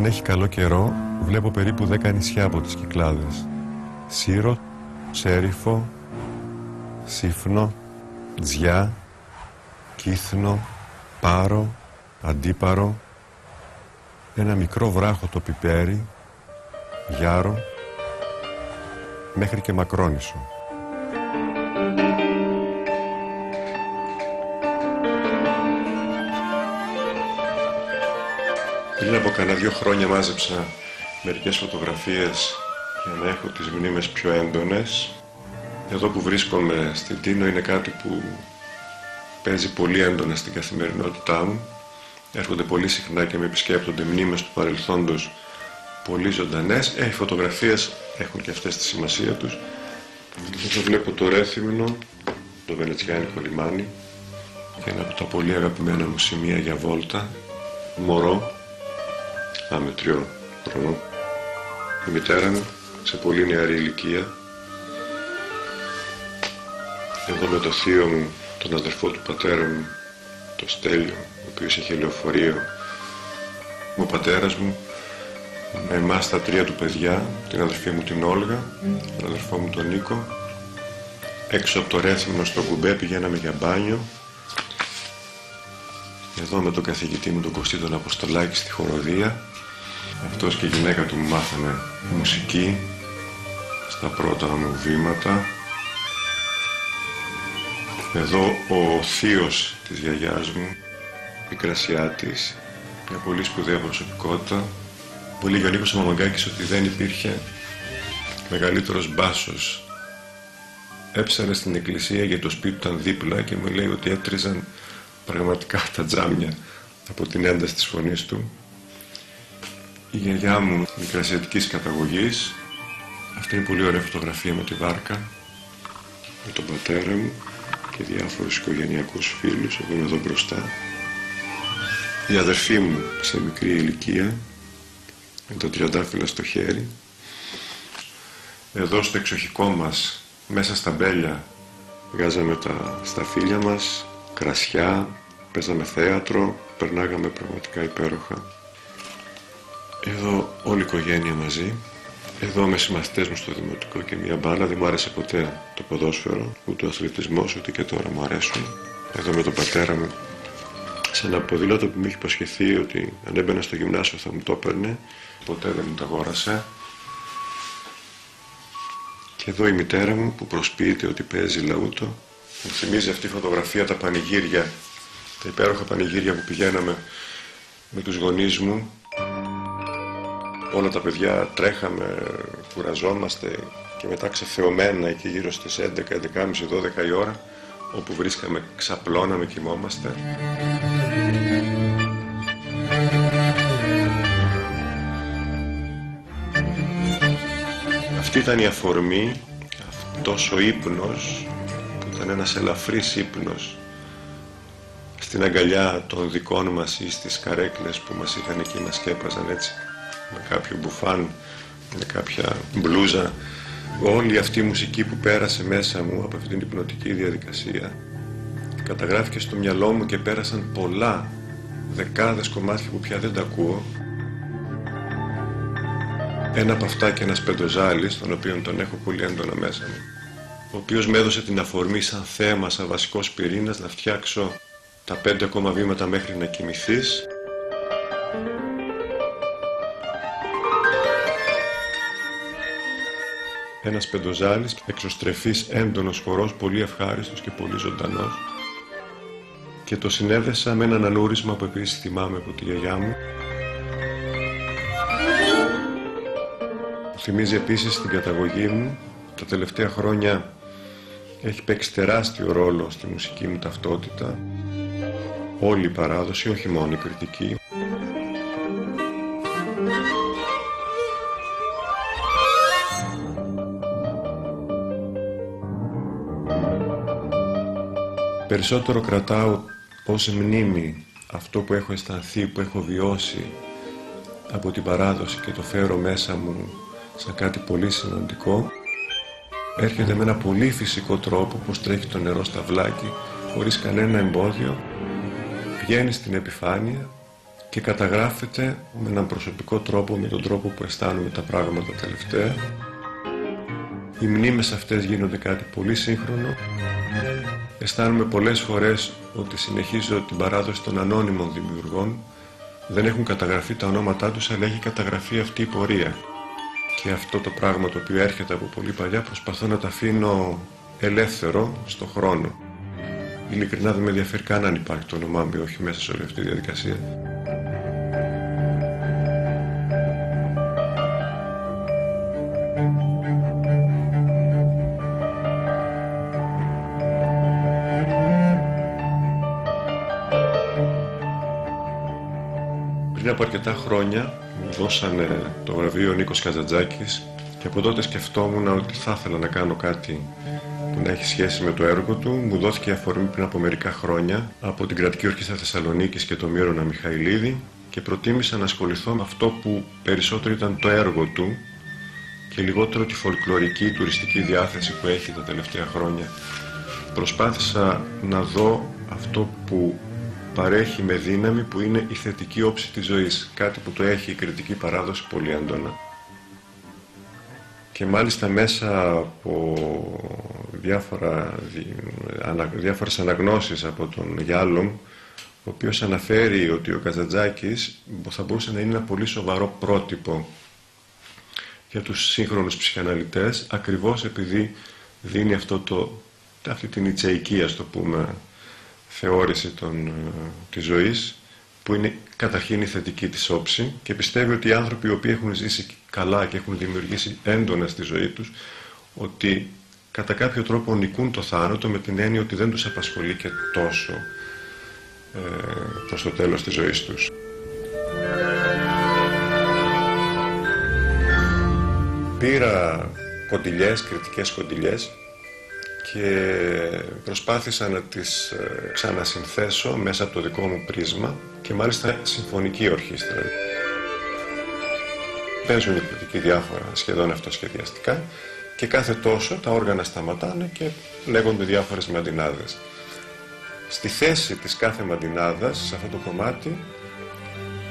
έχει καλό καιρό, βλέπω περίπου 10 νησιά από τις Κυκλάδες. Σύρο, Σέριφο, Σύφνο, Τζιά, Κύθνο, Πάρο, Αντίπαρο, ένα μικρό βράχο το Πιπέρι, Γιάρο, μέχρι και Μακρόνησο. Πριν από κανένα 2 χρόνια μάζεψα μερικές φωτογραφίες για να έχω τις μνήμες πιο έντονες. Εδώ που βρίσκομαι στην Τίνο είναι κάτι που παίζει πολύ έντονα στην καθημερινότητά μου. Έρχονται πολύ συχνά και με επισκέπτονται μνήμες του παρελθόντος πολύ ζωντανές. Οι φωτογραφίες έχουν και αυτές τη σημασία τους. Εδώ βλέπω το Ρέθυμνο, το βενετσιάνικο λιμάνι και ένα από τα πολύ αγαπημένα μου σημεία για βόλτα, μωρό, με 3 χρονών. Η μητέρα μου σε πολύ νεαρή ηλικία. Εδώ με το θείο μου, τον αδερφό του πατέρα μου, το Στέλιο, ο οποίος είχε λεωφορείο. Ο πατέρας μου με εμάς τα 3 του παιδιά, την αδερφή μου την Όλγα, τον αδερφό μου τον Νίκο. Έξω από το Ρέθυμνο στο κουμπέ πηγαίναμε για μπάνιο. Εδώ με τον καθηγητή μου τον Κωστή τον Αποστολάκη στη χοροδία. Αυτός και η γυναίκα του μου μάθανε μουσική στα πρώτα μου βήματα. Εδώ ο θείος της γιαγιάς μου, Μικρασιάτης, μια πολύ σπουδαία προσωπικότητα. Μου λέει ο Νίκος ο Μαμαγκάκης ότι δεν υπήρχε μεγαλύτερος μπάσος. Έψανε στην εκκλησία γιατί το σπίτι ήταν δίπλα και μου λέει ότι έτριζαν πραγματικά τα τζάμια από την ένταση της φωνής του. Η γιαγιά μου μικρασιατικής καταγωγής. Αυτή είναι πολύ ωραία φωτογραφία με τη βάρκα, με τον πατέρα μου και διάφορους οικογενειακούς φίλους. Εγώ είμαι εδώ μπροστά. Η αδερφή μου σε μικρή ηλικία με το τριαντάφυλλο στο χέρι. Εδώ στο εξοχικό μας, μέσα στα μπέλια, βγάζαμε τα σταφύλια μας, κρασιά, παίζαμε θέατρο, περνάγαμε πραγματικά υπέροχα. Εδώ όλη η οικογένεια μαζί. Εδώ με συμμαθητές μου στο δημοτικό και μια μπάλα. Δεν μου άρεσε ποτέ το ποδόσφαιρο, ούτε ο αθλητισμός, ούτε και τώρα μου αρέσουν. Εδώ με τον πατέρα μου, σε ένα ποδήλατο που μου είχε υποσχεθεί ότι αν έμπαινα στο γυμνάσιο θα μου το έπαιρνε. Ποτέ δεν μου το αγόρασε. Και εδώ η μητέρα μου που προσποιείται ότι παίζει λαούτο. Μου θυμίζει αυτή η φωτογραφία τα πανηγύρια, τα υπέροχα πανηγύρια που πηγαίναμε με τους γονείς μου. Όλα τα παιδιά τρέχαμε, κουραζόμαστε και μετά ξεθεωμένα εκεί γύρω στις 11, 11.30, 12 η ώρα, όπου βρίσκαμε, ξαπλώναμε, κοιμόμαστε. Αυτή ήταν η αφορμή, αυτός ο ύπνος, που ήταν ένας ελαφρύς ύπνος, στην αγκαλιά των δικών μας ή στις καρέκλες που μας είχαν εκεί, μας σκέπαζαν έτσι, με κάποιο μπουφάν, με κάποια μπλούζα. Όλη αυτή η μουσική που πέρασε μέσα μου από αυτή την υπνοτική διαδικασία καταγράφηκε στο μυαλό μου και πέρασαν πολλά, δεκάδες κομμάτια που πια δεν τα ακούω. Ένα από αυτά και ένας πεντοζάλης, τον οποίο τον έχω πολύ έντονα μέσα μου, ο οποίος με έδωσε την αφορμή σαν θέμα, σαν βασικός πυρήνας, να φτιάξω τα 5 ακόμα βήματα μέχρι να κοιμηθείς. Ένας πεντοζάλης, εξωστρεφής, έντονος χορός, πολύ ευχάριστος και πολύ ζωντανός. Και το συνέδεσα με έναν αλούρισμα που επίσης θυμάμαι από τη γιαγιά μου. Θυμίζει επίσης την καταγωγή μου. Τα τελευταία χρόνια έχει παίξει τεράστιο ρόλο στη μουσική μου ταυτότητα. Όλη η παράδοση, όχι μόνο η κριτική. Περισσότερο κρατάω ως μνήμη αυτό που έχω αισθανθεί, που έχω βιώσει από την παράδοση και το φέρω μέσα μου σαν κάτι πολύ σημαντικό. Έρχεται με ένα πολύ φυσικό τρόπο, πως τρέχει το νερό στα βλάκι, χωρίς κανένα εμπόδιο, βγαίνει στην επιφάνεια και καταγράφεται με έναν προσωπικό τρόπο, με τον τρόπο που αισθάνομαι τα πράγματα τελευταία. Οι μνήμες αυτές γίνονται κάτι πολύ σύγχρονο. Αισθάνομαι πολλές φορές ότι συνεχίζω την παράδοση των ανώνυμων δημιουργών. Δεν έχουν καταγραφεί τα ονόματά τους, αλλά έχει καταγραφεί αυτή η πορεία. Και αυτό το πράγμα το οποίο έρχεται από πολύ παλιά προσπαθώ να το αφήνω ελεύθερο στο χρόνο. Ειλικρινά δεν με ενδιαφέρει καν αν υπάρχει το όνομά μου ή όχι μέσα σε όλη αυτή τη διαδικασία. Πριν από αρκετά χρόνια μου δώσανε το βραβείο Νίκος Καζαντζάκης και από τότε σκεφτόμουν ότι θα ήθελα να κάνω κάτι που να έχει σχέση με το έργο του. Μου δόθηκε η αφορμή πριν από μερικά χρόνια από την Κρατική Ορχήστρα Θεσσαλονίκης και τον Μύρονα Μιχαηλίδη και προτίμησα να ασχοληθώ με αυτό που περισσότερο ήταν το έργο του και λιγότερο τη φολκλωρική τουριστική διάθεση που έχει τα τελευταία χρόνια. Προσπάθησα να δω αυτό που παρέχει με δύναμη, που είναι η θετική όψη της ζωής, κάτι που το έχει η κριτική παράδοση πολύ έντονα. Και μάλιστα μέσα από διάφορες αναγνώσεις από τον Γιάλλομ, ο οποίος αναφέρει ότι ο Καζαντζάκης θα μπορούσε να είναι ένα πολύ σοβαρό πρότυπο για τους σύγχρονους ψυχαναλυτές, ακριβώς επειδή δίνει αυτή την ιτσαϊκή, ας το πούμε, θεώρηση της ζωής, που είναι καταρχήν η θετική της όψη, και πιστεύει ότι οι άνθρωποι οι οποίοι έχουν ζήσει καλά και έχουν δημιουργήσει έντονα στη ζωή τους, ότι κατά κάποιο τρόπο νικούν το θάνατο με την έννοια ότι δεν τους απασχολεί και τόσο προς το τέλος της ζωής τους. Πήρα κοντιλιές, κριτικές κοντιλιές, και προσπάθησα να τις ξανασυνθέσω μέσα από το δικό μου πρίσμα, και μάλιστα συμφωνική ορχήστρα. Παίζουν οι κριτικοί διάφορα σχεδόν αυτοσχεδιαστικά και κάθε τόσο τα όργανα σταματάνε και λέγονται διάφορες μαντινάδες. Στη θέση της κάθε μαντινάδας, σε αυτό το κομμάτι,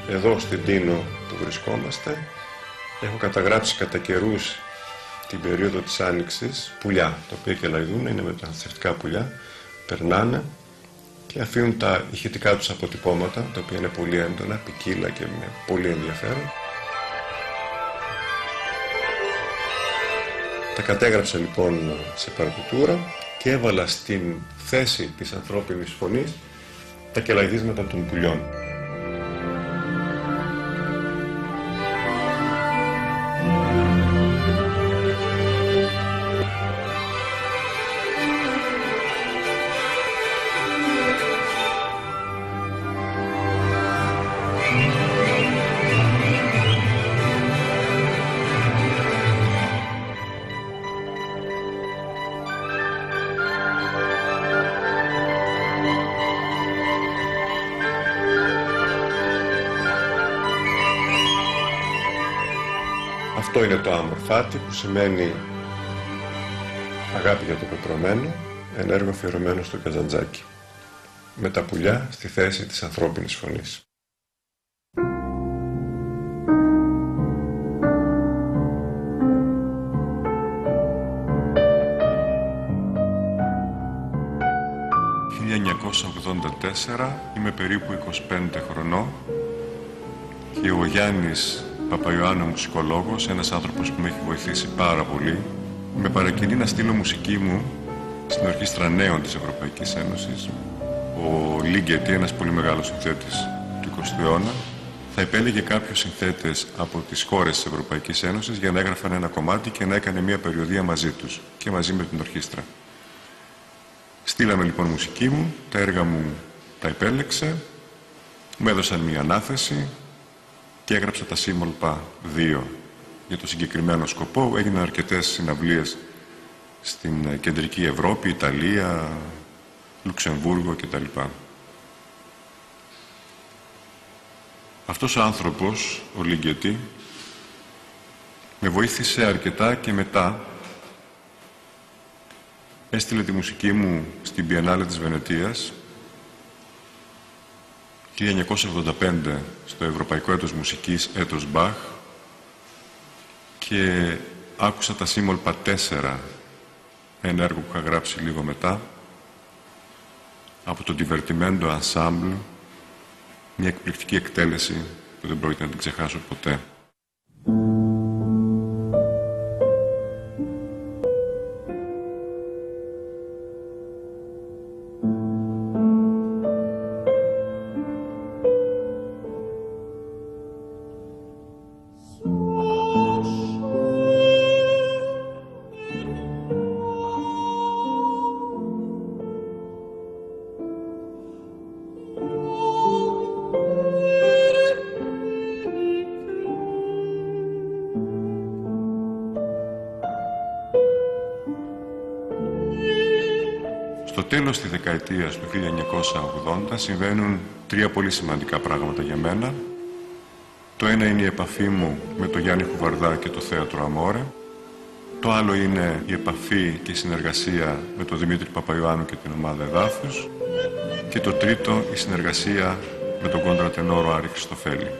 εδώ στην Τίνο που βρισκόμαστε, έχω καταγράψει κατά καιρούς την περίοδο της Άνοιξης, πουλιά, τα οποία και λαϊδούν, είναι μεταναστευτικά πουλιά, περνάνε και αφήνουν τα ηχητικά τους αποτυπώματα, τα οποία είναι πολύ έντονα, ποικίλα και με πολύ ενδιαφέρον. Τα κατέγραψα λοιπόν σε παρτιτούρα και έβαλα στην θέση της ανθρώπινης φωνής τα κελαϊδίσματα των πουλιών. Αυτό είναι το Αμορφάτι, που σημαίνει αγάπη για το πεπρωμένο, ένα έργο αφιερωμένο στο Καζαντζάκη, με τα πουλιά στη θέση της ανθρώπινης φωνής. Το 1984 είμαι περίπου 25 χρονών και ο Γιάννης Παπαϊωάννου, μουσικολόγος, ένας άνθρωπος που με έχει βοηθήσει πάρα πολύ, με παρακινεί να στείλω μουσική μου στην Ορχήστρα Νέων της Ευρωπαϊκής Ένωσης. Ο Ligeti, ένας πολύ μεγάλος συνθέτης του 20ου αιώνα, θα επέλεγε κάποιους συνθέτες από τις χώρες της Ευρωπαϊκής Ένωσης για να έγραφαν ένα κομμάτι και να έκανε μια περιοδεία μαζί τους και μαζί με την ορχήστρα. Στείλαμε λοιπόν μουσική μου, τα έργα μου τα επέλεξε, μου έδωσαν μια ανάθεση και έγραψα τα Σύμμολπα 2 για το συγκεκριμένο σκοπό. Έγιναν αρκετές συναυλίες στην κεντρική Ευρώπη, Ιταλία, Λουξεμβούργο κτλ. Αυτός ο άνθρωπος, ο Ligeti, με βοήθησε αρκετά και μετά έστειλε τη μουσική μου στην Biennale της Βενετίας 1985 στο Ευρωπαϊκό Έτος Μουσικής, έτος Μπαχ, και άκουσα τα Σίμολπα 4, ένα έργο που είχα γράψει λίγο μετά, από το Divertimento Ensemble, μια εκπληκτική εκτέλεση που δεν πρόκειται να την ξεχάσω ποτέ. Στο τέλος της δεκαετίας του 1980 συμβαίνουν τρία πολύ σημαντικά πράγματα για μένα. Το ένα είναι η επαφή μου με τον Γιάννη Χουβαρδά και το θέατρο Αμόρε. Το άλλο είναι η επαφή και η συνεργασία με τον Δημήτρη Παπαϊωάννου και την ομάδα Εδάφους. Και το τρίτο, η συνεργασία με τον κοντρατενόρο Άρη Χριστοφέλη.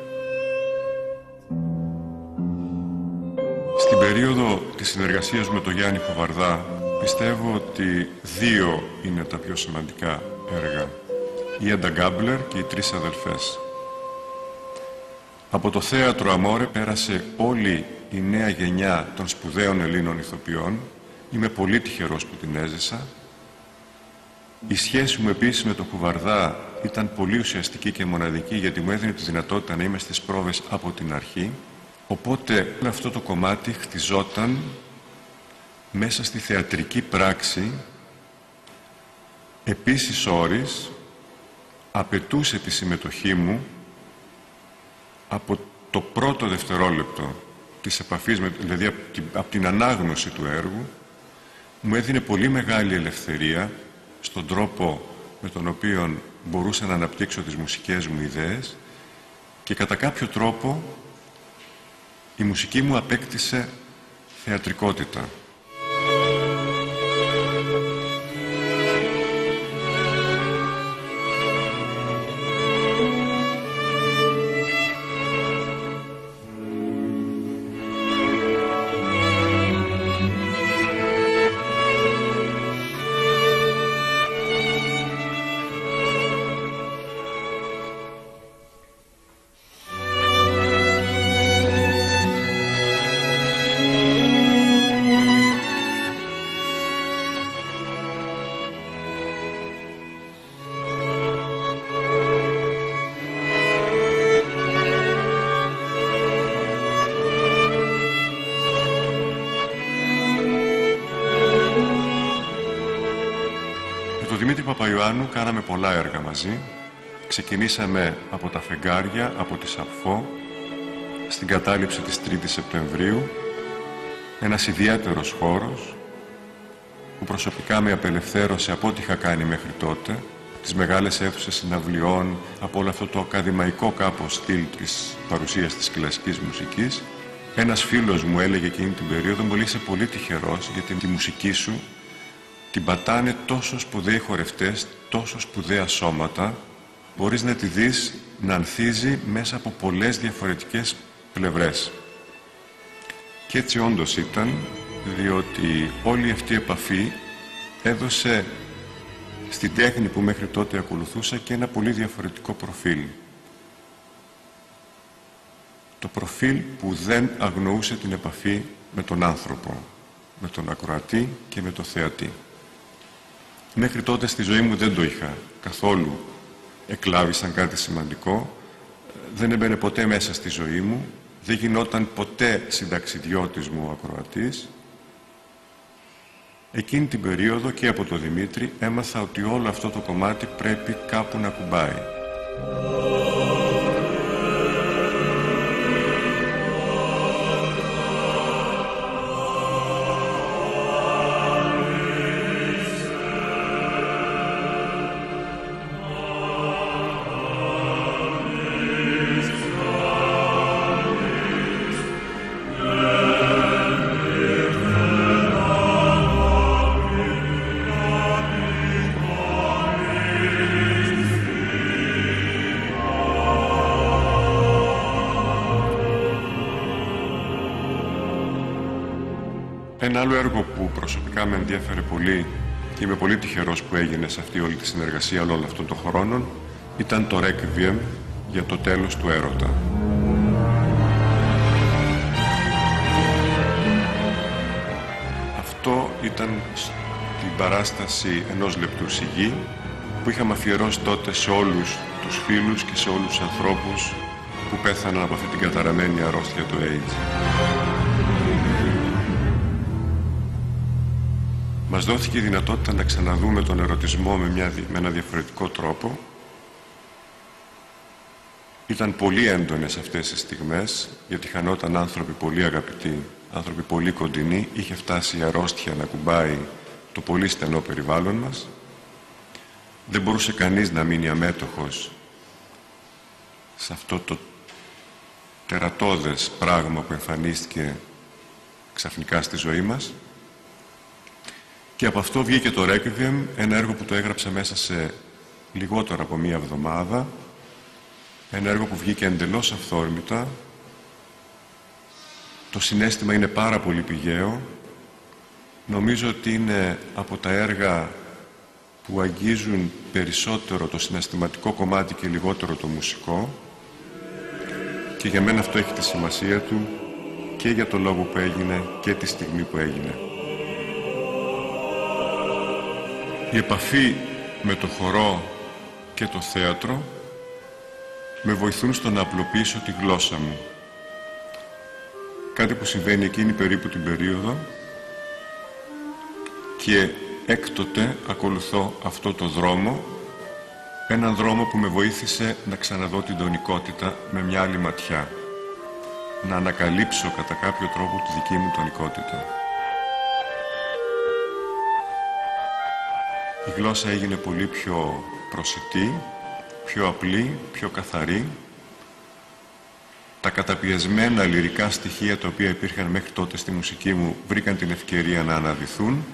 Στην περίοδο της συνεργασίας με τον Γιάννη Χουβαρδά πιστεύω ότι δύο είναι τα πιο σημαντικά έργα. Η Έντα Γκάμπλερ και οι τρεις αδελφές. Από το θέατρο Αμόρε πέρασε όλη η νέα γενιά των σπουδαίων Ελλήνων ηθοποιών. Είμαι πολύ τυχερός που την έζησα. Η σχέση μου επίσης με τον Χουβαρδά ήταν πολύ ουσιαστική και μοναδική, γιατί μου έδινε τη δυνατότητα να είμαι στις πρόβες από την αρχή. Οπότε αυτό το κομμάτι χτιζόταν μέσα στη θεατρική πράξη, επίσης όρης, απαιτούσε τη συμμετοχή μου από το πρώτο δευτερόλεπτο της επαφής, δηλαδή από την ανάγνωση του έργου, μου έδινε πολύ μεγάλη ελευθερία στον τρόπο με τον οποίο μπορούσα να αναπτύξω τις μουσικές μου ιδέες και κατά κάποιο τρόπο η μουσική μου απέκτησε θεατρικότητα. Παπαϊωάννου κάναμε πολλά έργα μαζί. Ξεκινήσαμε από τα Φεγγάρια, από τη Σαφώ, στην κατάληψη της 3ης Σεπτεμβρίου, ένας ιδιαίτερος χώρος που προσωπικά με απελευθέρωσε από ό,τι είχα κάνει μέχρι τότε, τις μεγάλες αίθουσες συναυλιών, από όλο αυτό το ακαδημαϊκό κάπως στυλ της παρουσίας της κλασικής μουσικής. Ένας φίλος μου έλεγε εκείνη την περίοδο, μου λέει, είσαι πολύ τυχερός γιατί τη μουσική σου την πατάνε τόσο σπουδαίοι χορευτές, τόσο σπουδαία σώματα, μπορείς να τη δεις να ανθίζει μέσα από πολλές διαφορετικές πλευρές. Και έτσι όντως ήταν, διότι όλη αυτή η επαφή έδωσε στην τέχνη που μέχρι τότε ακολουθούσα και ένα πολύ διαφορετικό προφίλ. Το προφίλ που δεν αγνοούσε την επαφή με τον άνθρωπο, με τον ακροατή και με τον θεατή. Μέχρι τότε στη ζωή μου δεν το είχα καθόλου εκλάβει σαν κάτι σημαντικό, δεν έμπαινε ποτέ μέσα στη ζωή μου, δεν γινόταν ποτέ συνταξιδιώτης μου ο ακροατής. Εκείνη την περίοδο και από τον Δημήτρη έμαθα ότι όλο αυτό το κομμάτι πρέπει κάπου να κουμπάει. Ένα άλλο έργο που προσωπικά με ενδιέφερε πολύ και είμαι πολύ τυχερός που έγινε σε αυτή όλη τη συνεργασία όλων αυτών των χρόνων ήταν το Requiem για το τέλος του έρωτα. Αυτό ήταν στην παράσταση ενός λεπτού σιγή που είχαμε αφιερώσει τότε σε όλους τους φίλους και σε όλους τους ανθρώπους που πέθαναν από αυτή την καταραμένη αρρώστια του AIDS. Μας δόθηκε η δυνατότητα να ξαναδούμε τον ερωτισμό με ένα διαφορετικό τρόπο. Ήταν πολύ έντονες αυτές τις στιγμές, γιατί χανόταν άνθρωποι πολύ αγαπητοί, άνθρωποι πολύ κοντινοί. Είχε φτάσει η αρρώστια να κουμπάει το πολύ στενό περιβάλλον μας. Δεν μπορούσε κανείς να μείνει αμέτωχος σε αυτό το τερατώδες πράγμα που εμφανίστηκε ξαφνικά στη ζωή μας. Και από αυτό βγήκε το Requiem, ένα έργο που το έγραψα μέσα σε λιγότερο από μία εβδομάδα. Ένα έργο που βγήκε εντελώς αυθόρμητα. Το συναίσθημα είναι πάρα πολύ πηγαίο. Νομίζω ότι είναι από τα έργα που αγγίζουν περισσότερο το συναισθηματικό κομμάτι και λιγότερο το μουσικό. Και για μένα αυτό έχει τη σημασία του και για το λόγο που έγινε και τη στιγμή που έγινε. Η επαφή με το χορό και το θέατρο με βοηθούν στο να απλοποιήσω τη γλώσσα μου. Κάτι που συμβαίνει εκείνη περίπου την περίοδο και έκτοτε ακολουθώ αυτό το δρόμο, έναν δρόμο που με βοήθησε να ξαναδώ την τονικότητα με μια άλλη ματιά, να ανακαλύψω κατά κάποιο τρόπο τη δική μου τονικότητα. Η γλώσσα έγινε πολύ πιο προσιτή, πιο απλή, πιο καθαρή. Τα καταπιεσμένα λυρικά στοιχεία τα οποία υπήρχαν μέχρι τότε στη μουσική μου βρήκαν την ευκαιρία να αναδυθούν.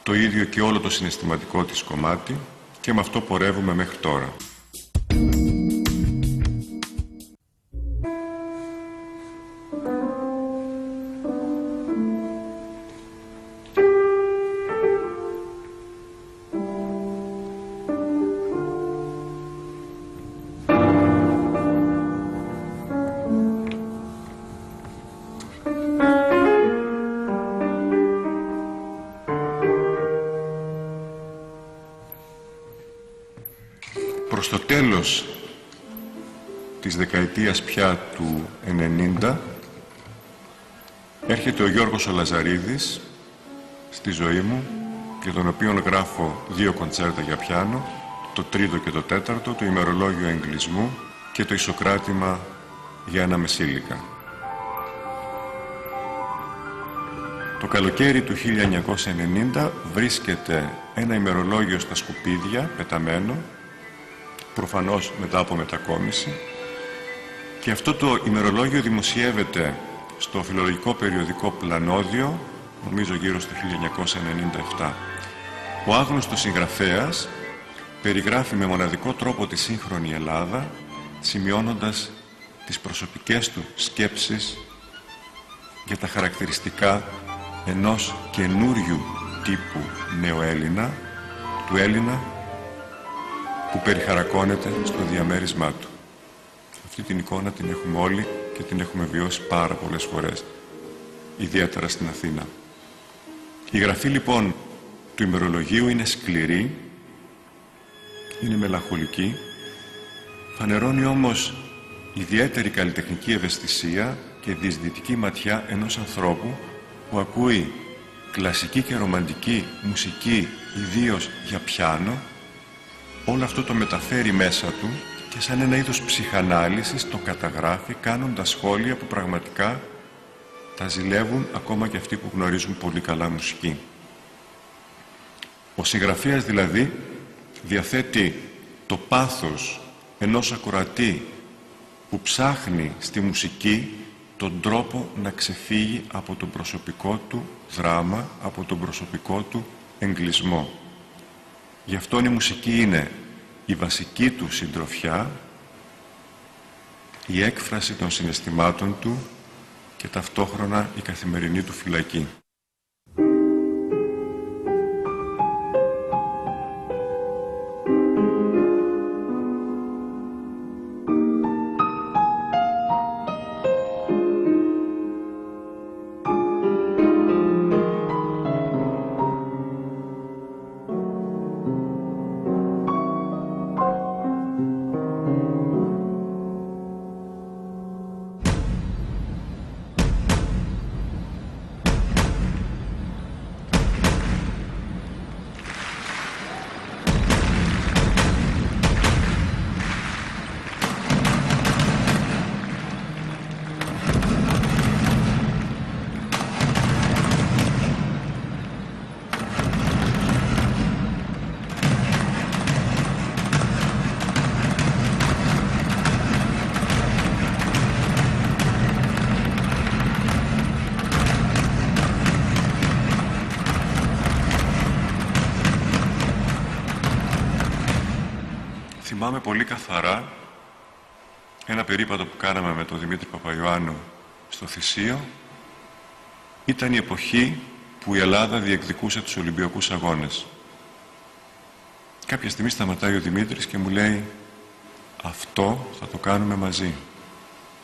Το ίδιο και όλο το συναισθηματικό της κομμάτι και με αυτό πορεύουμε μέχρι τώρα. Προς το τέλος της δεκαετίας πια του 90 έρχεται ο Γιώργος ο Λαζαρίδης στη ζωή μου, για τον οποίο γράφω 2 κοντσέρτα για πιάνο, το τρίτο και το τέταρτο, το ημερολόγιο εγκλισμού και το ισοκράτημα για ένα μεσήλικα. Το καλοκαίρι του 1990 βρίσκεται ένα ημερολόγιο στα σκουπίδια, πεταμένο, προφανώς μετά από μετακόμιση, και αυτό το ημερολόγιο δημοσιεύεται στο φιλολογικό περιοδικό Πλανόδιο, νομίζω γύρω στο 1997. Ο άγνωστος συγγραφέας περιγράφει με μοναδικό τρόπο τη σύγχρονη Ελλάδα, σημειώνοντας τις προσωπικές του σκέψεις για τα χαρακτηριστικά ενός καινούριου τύπου νεοέλληνα, του Έλληνα που περιχαρακώνεται στο διαμέρισμά του. Αυτή την εικόνα την έχουμε όλοι και την έχουμε βιώσει πάρα πολλές φορές, ιδιαίτερα στην Αθήνα. Η γραφή λοιπόν του ημερολογίου είναι σκληρή, είναι μελαγχολική, φανερώνει όμως ιδιαίτερη καλλιτεχνική ευαισθησία και διεισδυτική ματιά ενός ανθρώπου που ακούει κλασική και ρομαντική μουσική, ιδίως για πιάνο. Όλο αυτό το μεταφέρει μέσα του και σαν ένα είδος ψυχανάλυσης το καταγράφει, κάνοντας σχόλια που πραγματικά τα ζηλεύουν ακόμα και αυτοί που γνωρίζουν πολύ καλά μουσική. Ο συγγραφέας δηλαδή διαθέτει το πάθος ενός ακροατή που ψάχνει στη μουσική τον τρόπο να ξεφύγει από τον προσωπικό του δράμα, από τον προσωπικό του εγκλισμό. Γι' αυτόν η μουσική είναι η βασική του συντροφιά, η έκφραση των συναισθημάτων του, και ταυτόχρονα η καθημερινή του φυλακή. Θυμάμαι πολύ καθαρά ένα περίπατο που κάναμε με τον Δημήτρη Παπαϊωάννου στο Θησείο. Ήταν η εποχή που η Ελλάδα διεκδικούσε τους Ολυμπιακούς Αγώνες. Κάποια στιγμή σταματάει ο Δημήτρης και μου λέει «Αυτό θα το κάνουμε μαζί».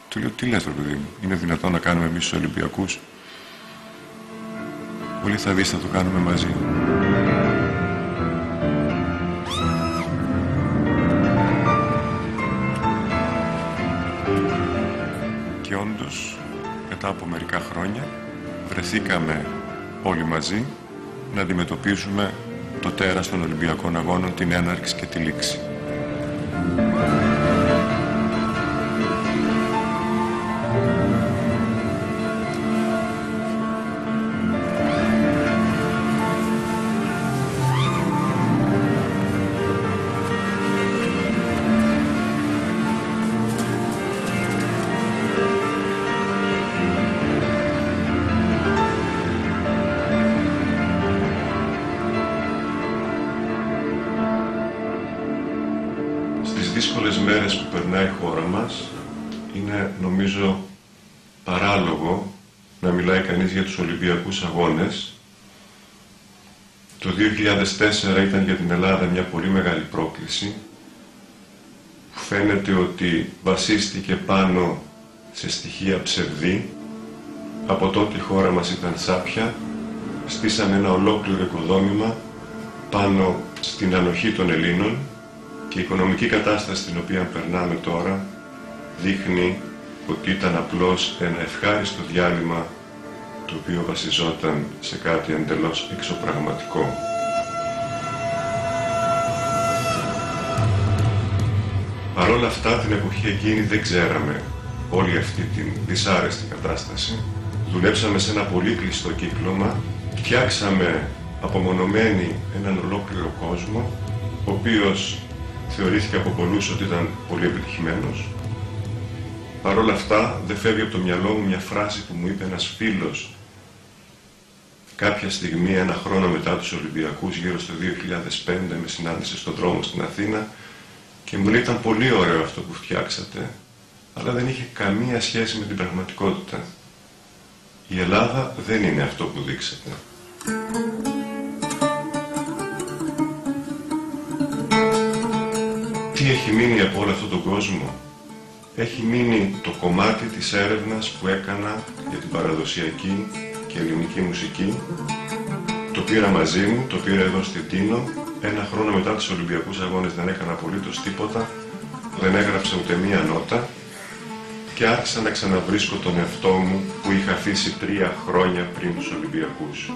Του λέω «Τι λες, ρε παιδί μου, είναι δυνατόν να κάνουμε εμείς τους Ολυμπιακούς?» Πολύ θα δεις, θα το κάνουμε μαζί. Και όντως, μετά από μερικά χρόνια, βρεθήκαμε όλοι μαζί να αντιμετωπίσουμε το τέρας των Ολυμπιακών Αγώνων, την έναρξη και τη λήξη. Δύσκολες μέρες που περνάει η χώρα μας, είναι νομίζω παράλογο να μιλάει κανείς για τους Ολυμπιακούς Αγώνες. Το 2004 ήταν για την Ελλάδα μια πολύ μεγάλη πρόκληση, που φαίνεται ότι βασίστηκε πάνω σε στοιχεία ψευδή. Από τότε η χώρα μας ήταν σάπια, στήσαμε ένα ολόκληρο οικοδόμημα πάνω στην ανοχή των Ελλήνων. Και η οικονομική κατάσταση την οποία περνάμε τώρα δείχνει ότι ήταν απλώς ένα ευχάριστο διάλειμμα το οποίο βασιζόταν σε κάτι εντελώς εξωπραγματικό. Παρ' όλα αυτά την εποχή εκείνη δεν ξέραμε όλη αυτή την δυσάρεστη κατάσταση. Δουλέψαμε σε ένα πολύ κλειστό κύκλωμα, φτιάξαμε απομονωμένοι έναν ολόκληρο κόσμο, ο οποίος θεωρήθηκε από πολλούς ότι ήταν πολύ επιτυχημένος. Παρ' όλα αυτά δεν φεύγει από το μυαλό μου μια φράση που μου είπε ένας φίλος κάποια στιγμή, ένα χρόνο μετά τους Ολυμπιακούς, γύρω στο 2005, με συνάντησε στον δρόμο στην Αθήνα και μου λέει «Ήταν πολύ ωραίο αυτό που φτιάξατε, αλλά δεν είχε καμία σχέση με την πραγματικότητα. Η Ελλάδα δεν είναι αυτό που δείξατε». Τι έχει μείνει από όλο αυτόν τον κόσμο? Έχει μείνει το κομμάτι της έρευνας που έκανα για την παραδοσιακή και ελληνική μουσική. Το πήρα μαζί μου, το πήρα εδώ στην Τίνο. Ένα χρόνο μετά τους Ολυμπιακούς Αγώνες δεν έκανα απολύτως τίποτα, δεν έγραψα ούτε μία νότα και άρχισα να ξαναβρίσκω τον εαυτό μου που είχα αφήσει 3 χρόνια πριν τους Ολυμπιακούς.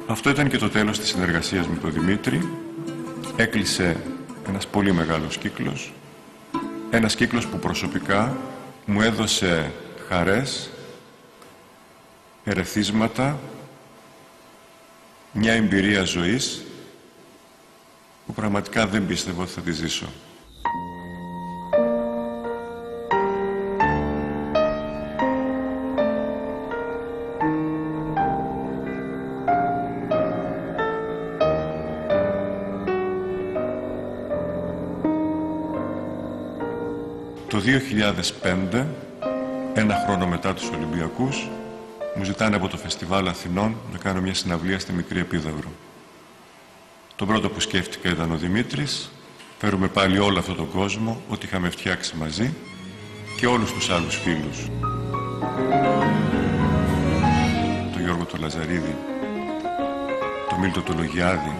Αυτό ήταν και το τέλος της συνεργασίας με τον Δημήτρη. Έκλεισε ένας πολύ μεγάλος κύκλος. Ένας κύκλος που προσωπικά μου έδωσε χαρές, ερεθίσματα, μια εμπειρία ζωής που πραγματικά δεν πίστευα ότι θα τη ζήσω. 2005, ένα χρόνο μετά τους Ολυμπιακούς, μου ζητάνε από το Φεστιβάλ Αθηνών να κάνω μια συναυλία στη Μικρή Επίδαυρο. Το πρώτο που σκέφτηκα ήταν ο Δημήτρης. Φέρουμε πάλι όλο αυτόν τον κόσμο, ό,τι είχαμε φτιάξει μαζί, και όλους τους άλλους φίλους. Το Γιώργο το Λαζαρίδη, το Μίλτο το Λογιάδη,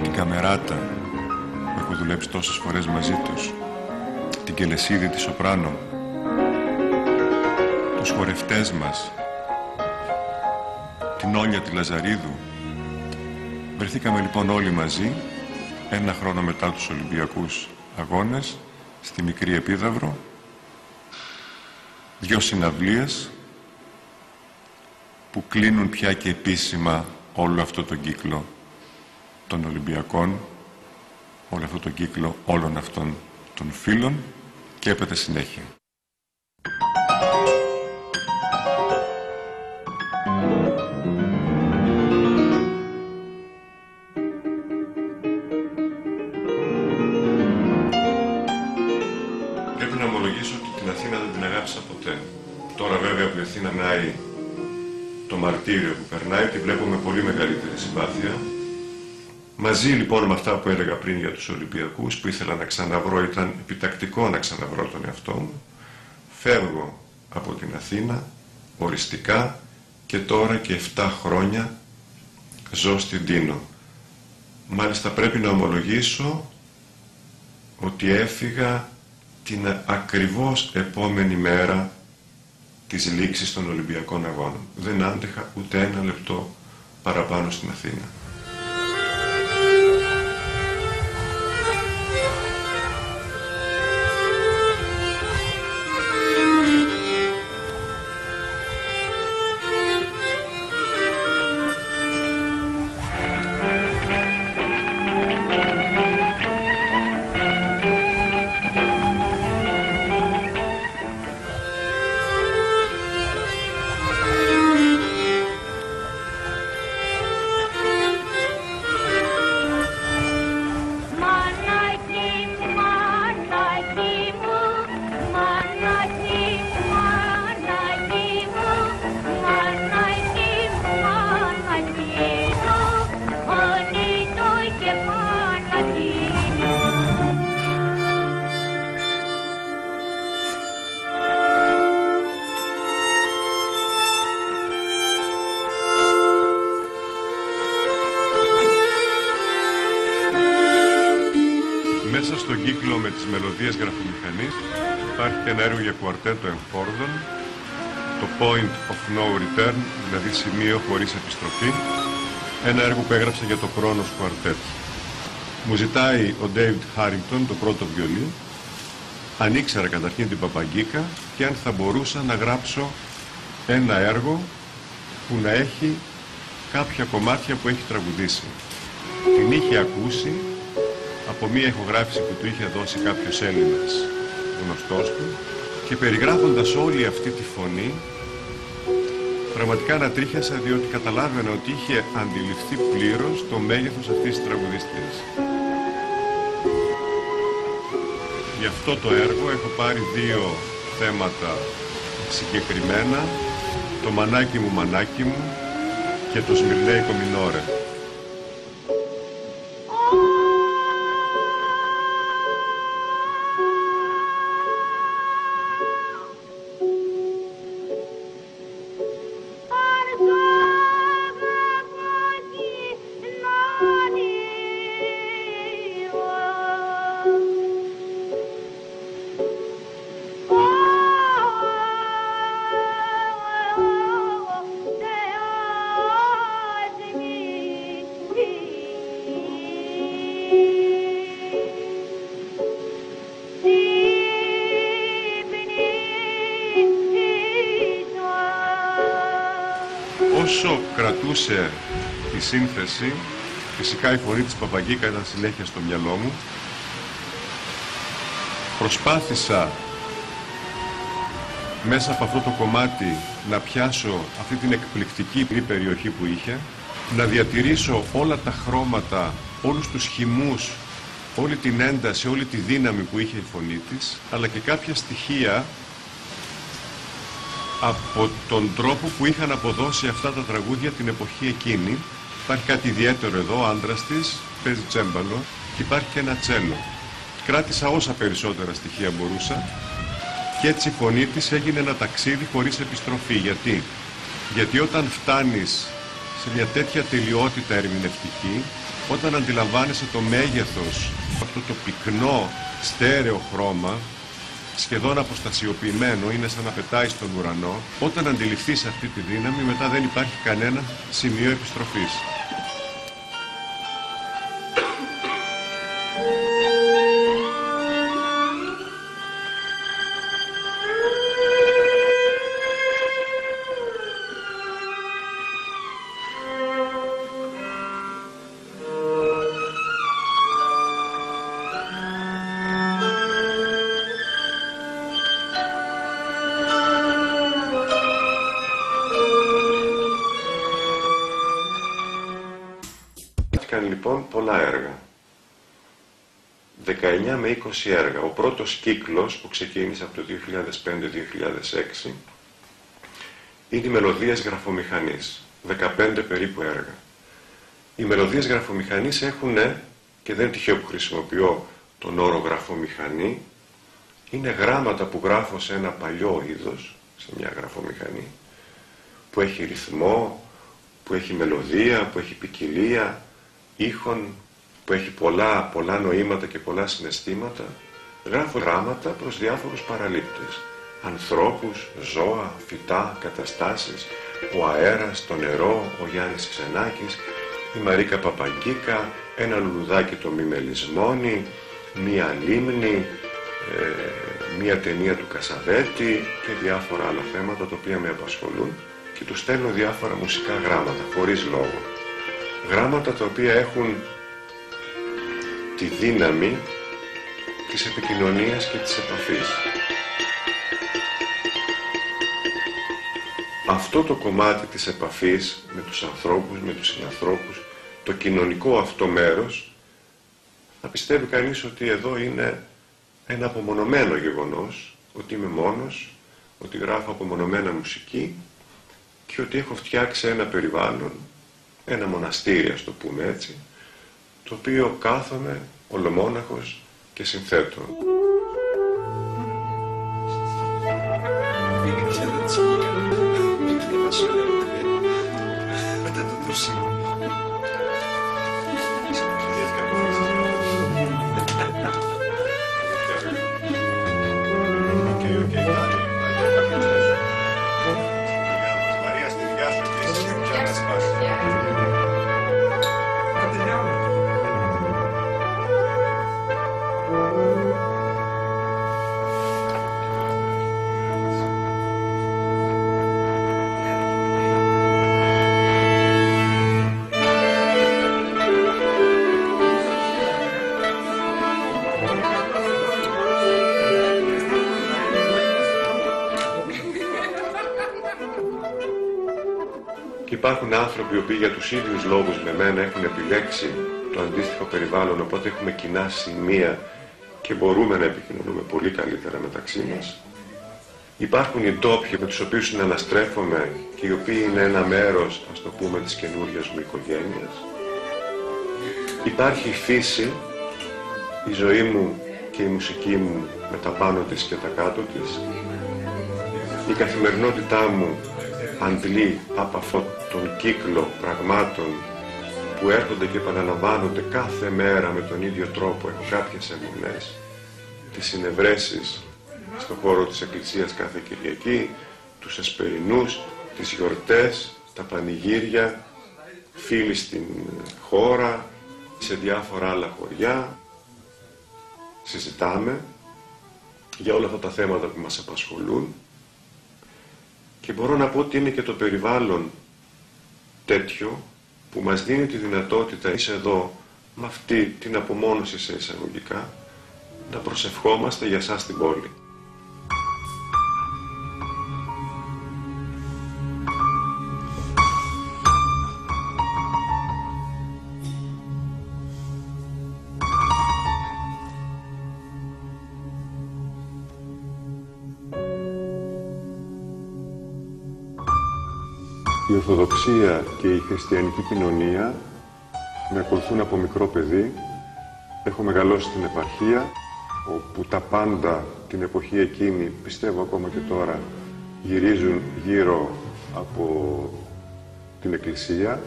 την Καμεράτα που έχω δουλέψει τόσες φορές μαζί τους, την Κελεσίδη τη Σοπράνο, τους χορευτές μας, την Όλια τη Λαζαρίδου. Βρεθήκαμε λοιπόν όλοι μαζί, ένα χρόνο μετά τους Ολυμπιακούς Αγώνες, στη Μικρή Επίδαυρο, 2 συναυλίες που κλείνουν πια και επίσημα όλο αυτό τον κύκλο των Ολυμπιακών, όλο αυτό τον κύκλο όλων αυτών των φίλων, και έπεται συνέχεια. Πρέπει να ομολογήσω ότι την Αθήνα δεν την αγάπησα ποτέ. Τώρα βέβαια που η Αθήνα νάει το μαρτύριο που περνάει, τη βλέπω με πολύ μεγαλύτερη συμπάθεια. Μαζί λοιπόν με αυτά που έλεγα πριν για τους Ολυμπιακούς, που ήθελα να ξαναβρω, ήταν επιτακτικό να ξαναβρω τον εαυτό μου, φεύγω από την Αθήνα οριστικά και τώρα και 7 χρόνια ζω στην Τίνο. Μάλιστα πρέπει να ομολογήσω ότι έφυγα την ακριβώς επόμενη μέρα της λήξης των Ολυμπιακών Αγώνων. Δεν άντεχα ούτε ένα λεπτό παραπάνω στην Αθήνα. Μέσα στον κύκλο με τις μελωδίες γραφομηχανής υπάρχει και ένα έργο για κουαρτέτο εμφόρδων, το Point of No Return, δηλαδή σημείο χωρίς επιστροφή, ένα έργο που έγραψα για το Κρόνος κουαρτέτο. Μου ζητάει ο David Harrington το πρώτο βιολί, αν ήξερα καταρχήν την Παπαγκίκα και αν θα μπορούσα να γράψω ένα έργο που να έχει κάποια κομμάτια που έχει τραγουδήσει. Την είχε ακούσει από μία ηχογράφηση που του είχε δώσει κάποιος Έλληνας γνωστός του, και περιγράφοντας όλη αυτή τη φωνή πραγματικά ανατρίχιασα, διότι καταλάβαινα ότι είχε αντιληφθεί πλήρως το μέγεθος αυτής της τραγουδίστριας. Γι' αυτό το έργο έχω πάρει 2 θέματα συγκεκριμένα, το «Μανάκι μου, μανάκι μου» και το «Σμυρνέικο Μινόρε». Όσο κρατούσε τη σύνθεση, φυσικά η φωνή της Παπαγκίκα ήταν συνέχεια στο μυαλό μου. Προσπάθησα μέσα από αυτό το κομμάτι να πιάσω αυτή την εκπληκτική περιοχή που είχε, να διατηρήσω όλα τα χρώματα, όλους τους χυμούς όλη την ένταση, όλη τη δύναμη που είχε η φωνή της, αλλά και κάποια στοιχεία από τον τρόπο που είχαν αποδώσει αυτά τα τραγούδια την εποχή εκείνη. Υπάρχει κάτι ιδιαίτερο εδώ, ο άντρας της παίζει τσέμπαλο και υπάρχει και ένα τσέλο. Κράτησα όσα περισσότερα στοιχεία μπορούσα και έτσι η φωνή της έγινε ένα ταξίδι χωρίς επιστροφή. Γιατί όταν φτάνεις σε μια τέτοια τελειότητα ερμηνευτική, όταν αντιλαμβάνεσαι το μέγεθος, αυτό το πυκνό στέρεο χρώμα, σχεδόν αποστασιοποιημένο, είναι σαν να πετάει στον ουρανό, όταν αντιληφθείς αυτή τη δύναμη, μετά δεν υπάρχει κανένα σημείο επιστροφής. Λοιπόν, πολλά έργα. 19 με 20 έργα. Ο πρώτος κύκλος που ξεκίνησε από το 2005-2006 είναι οι μελωδίες γραφομηχανής. 15 περίπου έργα. Οι μελωδίες γραφομηχανής έχουν, και δεν τυχαίο που χρησιμοποιώ τον όρο γραφομηχανή, είναι γράμματα που γράφω σε ένα παλιό είδος, σε μια γραφομηχανή, που έχει ρυθμό, που έχει μελωδία, που έχει ποικιλία ήχων, που έχει πολλά νοήματα και πολλά συναισθήματα. Γράφω γράμματα προς διάφορους παραλήπτες, ανθρώπους, ζώα, φυτά, καταστάσεις, ο αέρας, το νερό, ο Γιάννης Ξενάκης, η Μαρίκα Παπαγκίκα, ένα λουλουδάκι το Μιμελισμόνι, μία λίμνη, μία ταινία του Κασαβέτη και διάφορα άλλα θέματα τα οποία με απασχολούν και τους στέλνω διάφορα μουσικά γράμματα, χωρίς λόγο. Γράμματα τα οποία έχουν τη δύναμη της επικοινωνίας και της επαφής. Αυτό το κομμάτι της επαφής με τους ανθρώπους, με τους συνανθρώπους, το κοινωνικό αυτό μέρος, θα πιστεύει κανείς ότι εδώ είναι ένα απομονωμένο γεγονός, ότι είμαι μόνος, ότι γράφω απομονωμένα μουσική και ότι έχω φτιάξει ένα περιβάλλον, ένα μοναστήρι, ας το πούμε έτσι, το οποίο κάθομαι ολομόναχος και συνθέτω. Υπάρχουν άνθρωποι οι οποίοι για τους ίδιους λόγους με μένα έχουν επιλέξει το αντίστοιχο περιβάλλον, οπότε έχουμε κοινά σημεία και μπορούμε να επικοινωνούμε πολύ καλύτερα μεταξύ μας. Υπάρχουν οι ντόπιοι με τους οποίους συναναστρέφομαι και οι οποίοι είναι ένα μέρος, ας το πούμε, της καινούργιας μου οικογένειας. Υπάρχει η φύση, η ζωή μου και η μουσική μου με τα πάνω της και τα κάτω της. Η καθημερινότητά μου αντλεί από αυτόν τον κύκλο πραγμάτων που έρχονται και επαναλαμβάνονται κάθε μέρα με τον ίδιο τρόπο. Έχω κάποιες αιμονές, τις συνευρέσεις στον χώρο της Εκκλησίας κάθε Κυριακή, τους εσπερινούς, τις γιορτές, τα πανηγύρια, φίλοι στην χώρα, σε διάφορα άλλα χωριά. Συζητάμε για όλα αυτά τα θέματα που μας απασχολούν και μπορώ να πω ότι είναι και το περιβάλλον τέτοιο που μας δίνει τη δυνατότητα εμείς εδώ με αυτή την απομόνωση σε εισαγωγικά να προσευχόμαστε για σας την πόλη. Η Ορθοδοξία και η χριστιανική κοινωνία με ακολουθούν από μικρό παιδί. Έχω μεγαλώσει στην επαρχία, όπου τα πάντα την εποχή εκείνη, πιστεύω ακόμα και τώρα, γυρίζουν γύρω από την Εκκλησία.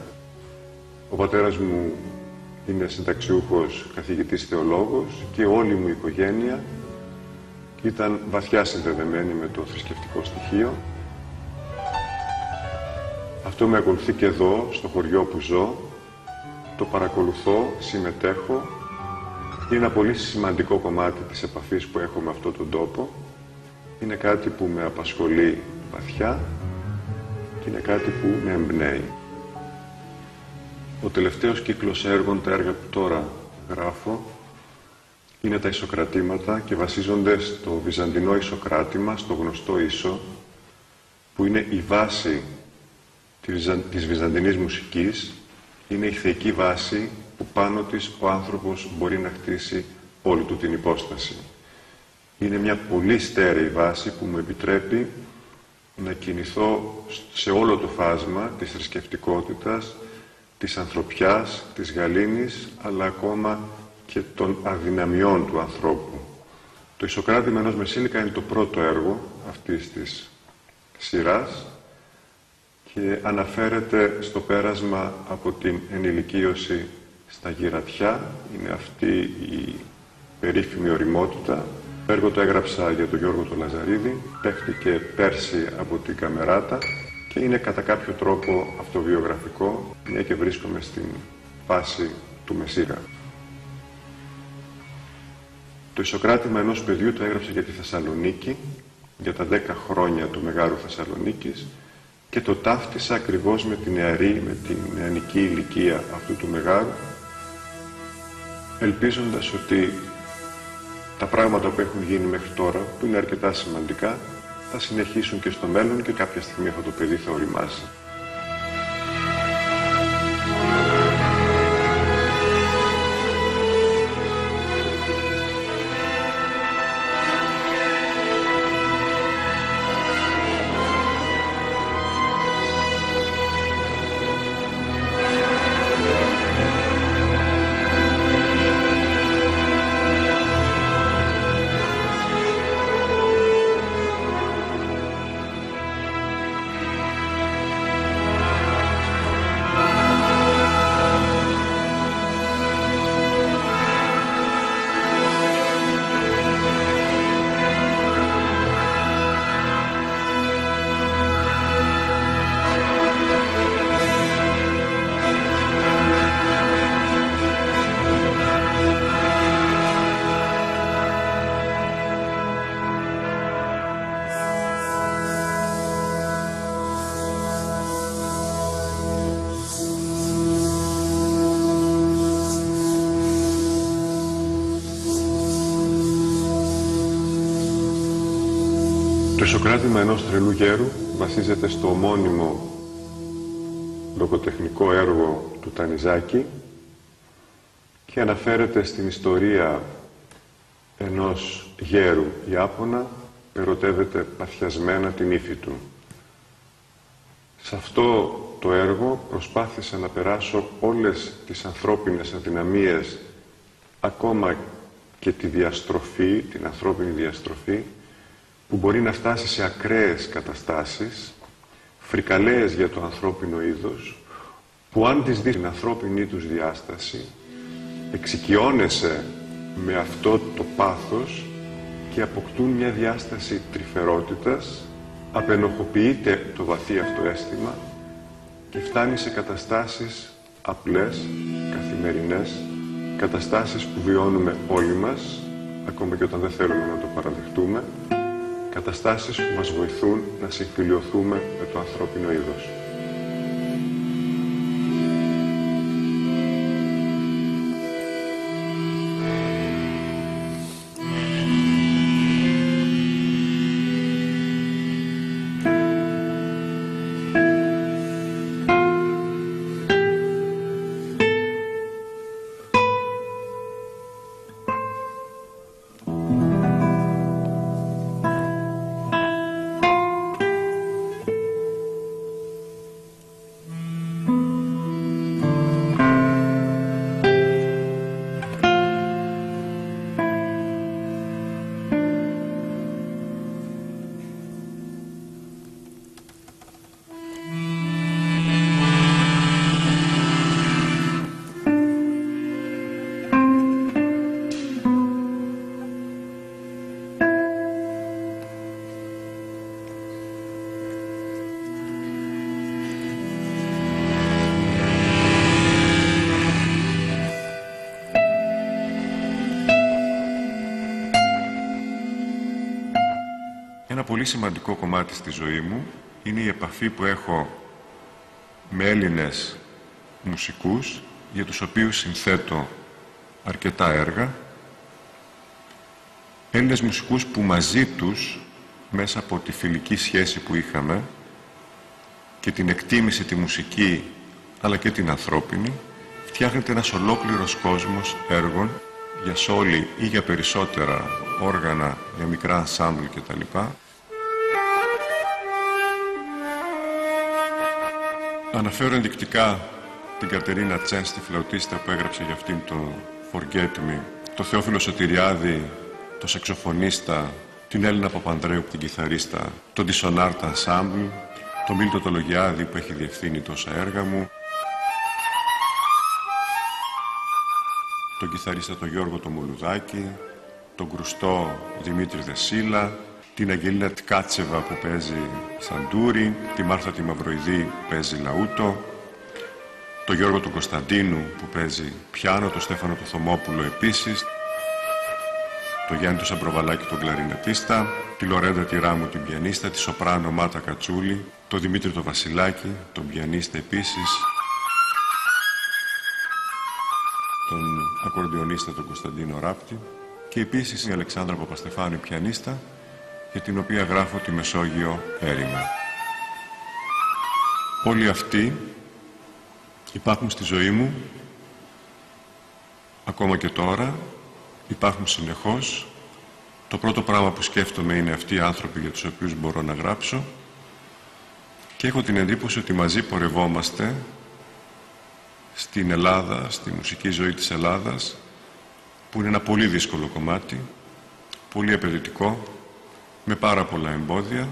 Ο πατέρας μου είναι συνταξιούχος καθηγητής θεολόγος και όλη μου η οικογένεια ήταν βαθιά συνδεδεμένη με το θρησκευτικό στοιχείο. Αυτό με ακολουθεί και εδώ, στο χωριό που ζω. Το παρακολουθώ, συμμετέχω. Είναι ένα πολύ σημαντικό κομμάτι της επαφής που έχω με αυτόν τον τόπο. Είναι κάτι που με απασχολεί βαθιά και είναι κάτι που με εμπνέει. Ο τελευταίος κύκλος έργων, τα έργα που τώρα γράφω, είναι τα ισοκρατήματα και βασίζονται στο βυζαντινό ισοκράτημα, στο γνωστό ίσο, που είναι η βάση της βυζαντινής μουσικής, είναι η θεϊκή βάση που πάνω της ο άνθρωπος μπορεί να χτίσει όλη του την υπόσταση. Είναι μια πολύ στέρεη βάση που μου επιτρέπει να κινηθώ σε όλο το φάσμα της θρησκευτικότητας, της ανθρωπιάς, της γαλήνης, αλλά ακόμα και των αδυναμιών του ανθρώπου. Το Ισοκράτημα ενός Μεσίνικα είναι το πρώτο έργο αυτής της σειράς και αναφέρεται στο πέρασμα από την ενηλικίωση στα γυρατιά. Είναι αυτή η περίφημη ωριμότητα. Το έργο το έγραψα για τον Γιώργο τον Λαζαρίδη, παίχτηκε πέρσι από την Καμεράτα και είναι κατά κάποιο τρόπο αυτοβιογραφικό, μια και βρίσκομαι στην φάση του Μεσσήρα. Το Ισοκράτημα ενός παιδιού το έγραψα για τη Θεσσαλονίκη, για τα 10 χρόνια του Μεγάρου Θεσσαλονίκης και το ταύτισα ακριβώς με την νεανική ηλικία αυτού του Μεγάρου, ελπίζοντας ότι τα πράγματα που έχουν γίνει μέχρι τώρα, που είναι αρκετά σημαντικά, θα συνεχίσουν και στο μέλλον και κάποια στιγμή αυτό το παιδί θα οριμάσει. Το Ισοκράτημα ενός τρελού γέρου βασίζεται στο ομώνυμο λογοτεχνικό έργο του Τανιζάκη και αναφέρεται στην ιστορία ενός γέρου Ιάπωνα που ερωτεύεται παθιασμένα την ύφη του. Σε αυτό το έργο προσπάθησα να περάσω όλες τις ανθρώπινες αδυναμίες, ακόμα και τη διαστροφή, την ανθρώπινη διαστροφή, που μπορεί να φτάσει σε ακραίες καταστάσεις, φρικαλαίες για το ανθρώπινο είδος, που αν τις δεις την ανθρώπινη τους διάσταση, εξοικειώνεσαι με αυτό το πάθος και αποκτούν μια διάσταση τρυφερότητας, απενοχοποιείται το βαθύ αυτό αίσθημα και φτάνει σε καταστάσεις απλές, καθημερινές, καταστάσεις που βιώνουμε όλοι μας, ακόμα και όταν δεν θέλουμε να το παραδεχτούμε, καταστάσεις που μας βοηθούν να συμφιλιωθούμε με το ανθρώπινο είδος. πολύ σημαντικό κομμάτι στη ζωή μου είναι η επαφή που έχω με Έλληνες μουσικούς, για τους οποίους συνθέτω αρκετά έργα. Έλληνες μουσικούς που μαζί τους, μέσα από τη φιλική σχέση που είχαμε και την εκτίμηση τη μουσική αλλά και την ανθρώπινη, φτιάχνεται ένας ολόκληρος κόσμος έργων για σόλι ή για περισσότερα όργανα, για μικρά ενσάμπλ κτλ. Αναφέρω ενδεικτικά την Κατερίνα Τσέν, τη φλαουτίστα που έγραψε για αυτήν το Forget Me, το Θεόφιλο Σωτηριάδη, το σαξοφωνίστα, την Έλληνα Παπανδρέου, την κιθαρίστα, τον Dissonant Ensemble, τον Μίλτο το Λογιάδη που έχει διευθύνει τόσα έργα μου, τον κιθαρίστα τον Γιώργο το Μουλουδάκη, τον κρουστό Δημήτρη Δεσίλα, την Αγγελίνα Ткачева που παίζει σαντούρι, τη Μάρθα τη Μαυροειδή που παίζει λαούτο, τον Γιώργο του Κωνσταντίνου που παίζει πιάνο, τον Στέφανο του Θωμόπουλο επίσης, τον Γιάννη του Σαμπροβαλάκη τον κλαρινετίστα, τη Λορέντα τη Ράμου την πιανίστα, τη Σοπράνο Μάτα Κατσούλη, τον Δημήτρη το Βασιλάκη, τον πιανίστα επίσης, τον ακορντιονίστα τον Κωνσταντίνο Ράπτη και επίσης η Αλεξάνδρα Παπαστεφάνου πιανίστα, για την οποία γράφω τη Μεσόγειο έρημα. Όλοι αυτοί υπάρχουν στη ζωή μου, ακόμα και τώρα, υπάρχουν συνεχώς. Το πρώτο πράγμα που σκέφτομαι είναι αυτοί οι άνθρωποι για τους οποίους μπορώ να γράψω και έχω την εντύπωση ότι μαζί πορευόμαστε στην Ελλάδα, στη μουσική ζωή της Ελλάδας, που είναι ένα πολύ δύσκολο κομμάτι, πολύ απαιτητικό, με πάρα πολλά εμπόδια,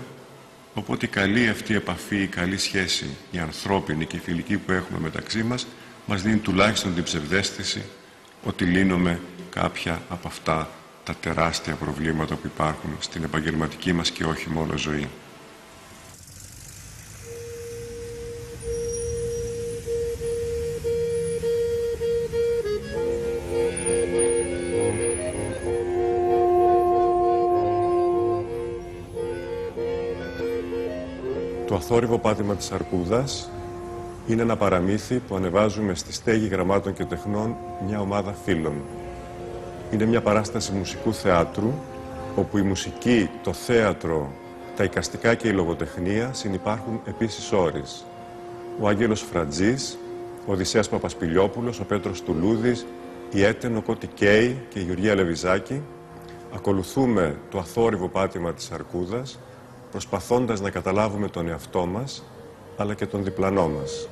οπότε η καλή αυτή επαφή, η καλή σχέση, η ανθρώπινη και η φιλική που έχουμε μεταξύ μας δίνει τουλάχιστον την ψευδαίσθηση ότι λύνουμε κάποια από αυτά τα τεράστια προβλήματα που υπάρχουν στην επαγγελματική μας και όχι μόνο ζωή. Το αθόρυβο πάτημα της Αρκούδας είναι ένα παραμύθι που ανεβάζουμε στη Στέγη Γραμμάτων και Τεχνών μια ομάδα φίλων. Είναι μια παράσταση μουσικού θεάτρου, όπου η μουσική, το θέατρο, τα εικαστικά και η λογοτεχνία συνυπάρχουν επίσης όρις. Ο Άγγελος Φρατζής, ο Οδυσσέας Παπασπηλιόπουλος, ο Πέτρος Τουλούδης, η Έτεν, ο Κώτη Κέι και η Γεωργία Λεβιζάκη ακολουθούμε το αθόρυβο πάτημα της Αρκούδας, προσπαθώντας να καταλάβουμε τον εαυτό μας, αλλά και τον διπλανό μας.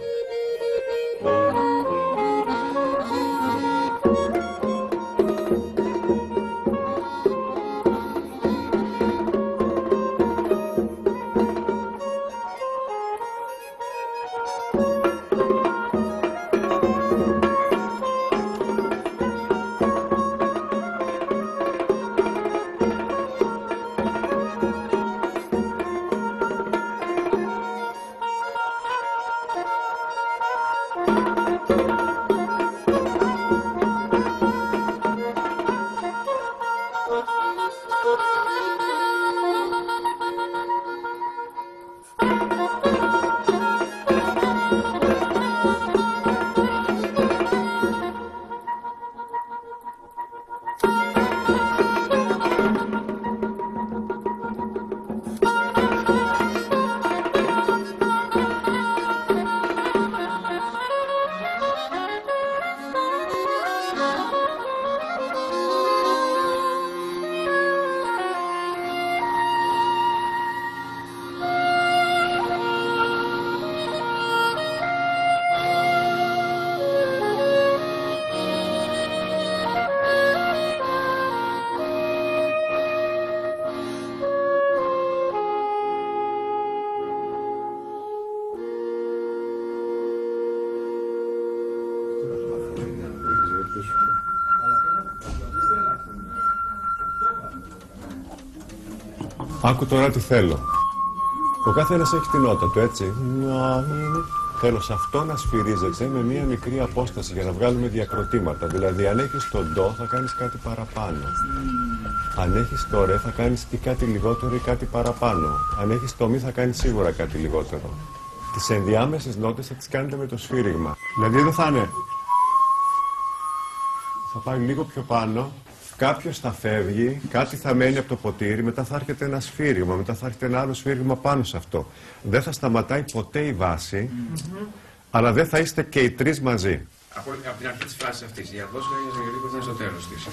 Άκου τώρα τι θέλω. Ο καθένας έχει την νότα του, έτσι. Θέλω σε αυτό να σφυρίζεσαι με μία μικρή απόσταση για να βγάλουμε διακροτήματα. Δηλαδή, αν έχεις τον ντο, θα κάνεις κάτι παραπάνω. Αν έχεις το ρε θα κάνεις ή κάτι λιγότερο ή κάτι παραπάνω. Αν έχεις το μη θα κάνεις σίγουρα κάτι λιγότερο. Τις ενδιάμεσες νότες θα τις κάνετε με το σφύριγμα. Δηλαδή εδώ θα είναι. Θα πάει λίγο πιο πάνω, κάποιος θα φεύγει, κάτι θα μένει από το ποτήρι, μετά θα έρχεται ένα σφύριγμα, μετά θα έρχεται ένα άλλο σφύριγμα πάνω σε αυτό. Δεν θα σταματάει ποτέ η βάση, αλλά δεν θα είστε και οι τρεις μαζί. Από την αρχή της φράσης αυτής, η ατμόσφαιρα για Ζαγγελίκο ήταν στο τέλος της.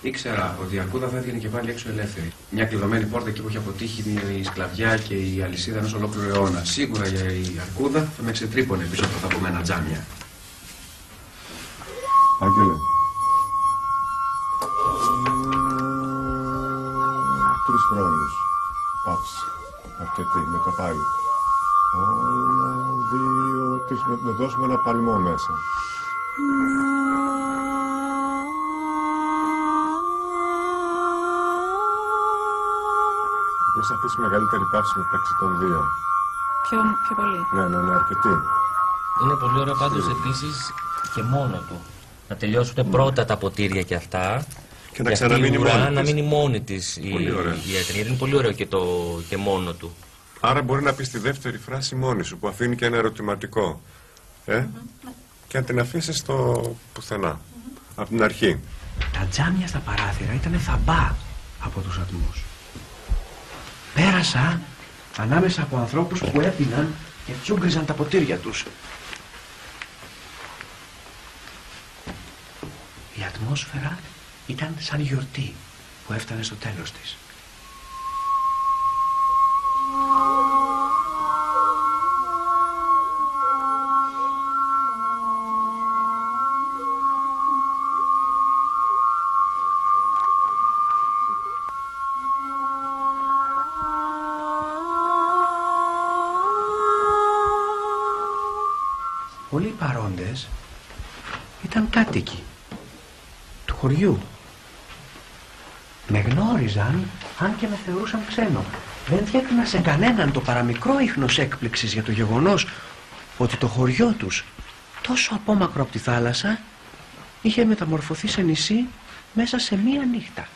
Ήξερα ότι η αρκούδα θα έβγαινε και πάλι έξω ελεύθερη. Μια κλειδωμένη πόρτα εκεί που είχε αποτύχει η σκλαβιά και η αλυσίδα ενός ολόκληρου αιώνα. Σίγουρα για η αρκούδα θα με ξετρύπωνε πίσω από τα θαμπομένα τζάμια. Άγγελε. 3 χρόνους. Παύση. Αρκετή. Μετά πάλι. 1, 2, 3. Να δώσουμε ένα παλμό μέσα. Επίσης αφήσει μεγαλύτερη παύση μεταξύ των δύο. Πιο πολύ. Ναι, αρκετή. Είναι πολύ ωραίο πάντως επίσης και μόνο του. Να τελειώσουν πρώτα τα ποτήρια και αυτά. Και να ξαναμείνει μόνη της. Να μείνει μόνη της η έτερη. Γιατί είναι πολύ ωραίο και μόνο του. Άρα μπορεί να πει τη δεύτερη φράση μόνη σου που αφήνει και ένα ερωτηματικό. Και να την αφήσεις στο πουθενά. Από την αρχή. Τα τζάμια στα παράθυρα ήταν θαμπά από τους ατμούς. Πέρασα ανάμεσα από ανθρώπους που έπιναν και τσούγκριζαν τα ποτήρια τους. Η ατμόσφαιρα ήταν σαν γιορτή που έφτανε στο τέλος της. Όλοι οι παρόντες ήταν κάτοικοι του χωριού. Με γνώριζαν, αν και με θεωρούσαν ξένο. Δεν διέκρινα σε κανέναν το παραμικρό ίχνος έκπληξης για το γεγονός ότι το χωριό τους, τόσο απόμακρο από τη θάλασσα, είχε μεταμορφωθεί σε νησί μέσα σε μία νύχτα.